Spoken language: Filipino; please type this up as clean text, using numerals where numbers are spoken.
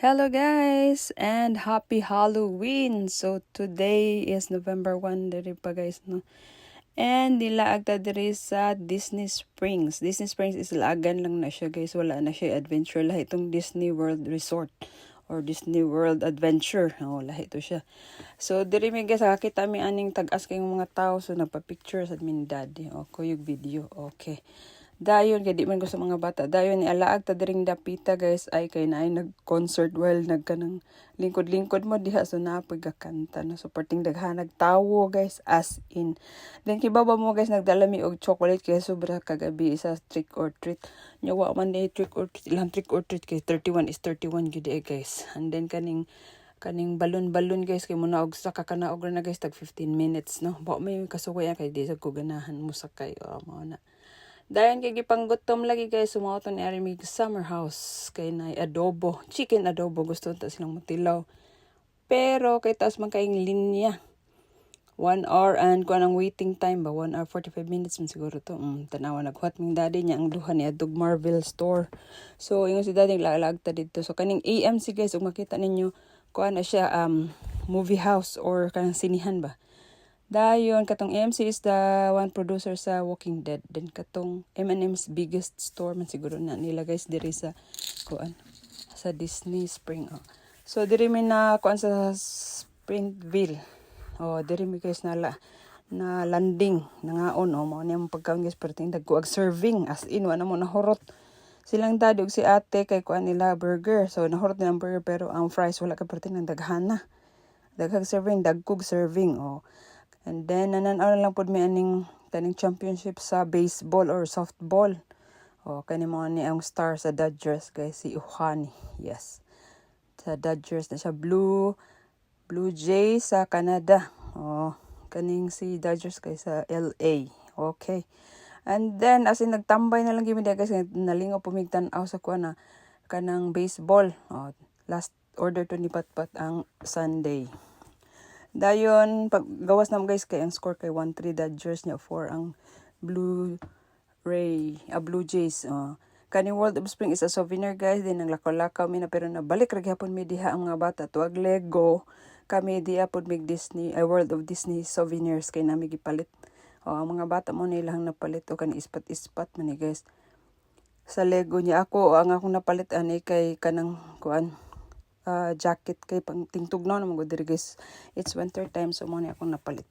Hello guys and happy Halloween. So today is November 1 diri pa guys no. And nilaag ta diri sa Disney Springs. Disney Springs is laagan lang na siya guys. Wala na siya adventure lahi itong Disney World Resort or Disney World Adventure. Oh, lahi to siya. So diri mi guys nakita mi aning tag-as kay mga tao so nagpa-picture sa min daddy. O kuyog video. Okay. Dayon kay di man gusto mga bata. Dayon ni alaag ta diring dapita guys ay kay naay nag-concert while nagkanang lingkod-lingkod mo diha so napoy gakanta no. So perting daghan nagtawo guys as in. Then kibaba mo guys nagdala mi og chocolate kay sobra kagabi isa trick or treat. Nya wa man ni trick or treat ilang trick or treat kay 31 is 31 gyud guys. And then kaning balon-balon guys kay muna og sa kakanaog na guys tag 15 minutes no. Ba may kasuway kay di sa ko ganahan mo sakay mao na. Dayon kay gipanggutom lagi guys sumoto ni ari mig summer house kay nay adobo, chicken adobo gusto ta silang matilaw. Pero kay taas man kaing linya. 1 hour and kuan ang waiting time ba 1 hour 45 minutes man siguro to. Tanawa naghuat ming daddy niya ang duha ni adtog Marvel store. So ingon si daddy lalag ta dito. So kaning AMC guys ug makita ninyo kuan na siya movie house or kanang sinihan ba. Dayon katong AMC is the one producer sa Walking Dead. Then katong M&M's biggest store man siguro na nila guys diri sa kuan sa Disney Spring. So diri mi na kuan sa Springville. Diri mi guys na landing nangaon mao ni ang pagkaon guys perting dagko ag serving as in wala mo nahurot. Silang daddy ug si ate kay kuan nila burger. So nahurot nilang burger pero ang fries wala ka perting nang daghana. Daghang serving, dagkog serving. And then, nananaw na lang po may aning championship sa baseball or softball. Kani mo ni ang star sa Dodgers, guys, si Uhani. Yes. Sa Dodgers na siya. Blue Jays sa Canada. Kaning si Dodgers, guys, sa LA. Okay. And then, as in, nagtambay na lang gimid, guys, nalingaw pumigtan-aw sa kuha na kanang baseball. Last order to ni Patpat ang Sunday. Dayon paggawas nam guys kay ang score kay 1-3 Dodgers niya 4 ang Blue Jays. Kani World of Spring is a souvenir guys din ang lakaw-lakaw mi na pero nabalik ra gyapon mi diha ang mga bata tuag Lego kami diha pod mig Disney World of Disney souvenirs kay nami gipalit. Ang mga bata mo nilang napalit o kani ispat-ispat man ni guys. Sa Lego niya ako ang akong napalit ani kay kanang kuan jacket kay pang tingtugnaw na mga diri guys. It's winter time so mo ni akong napalit.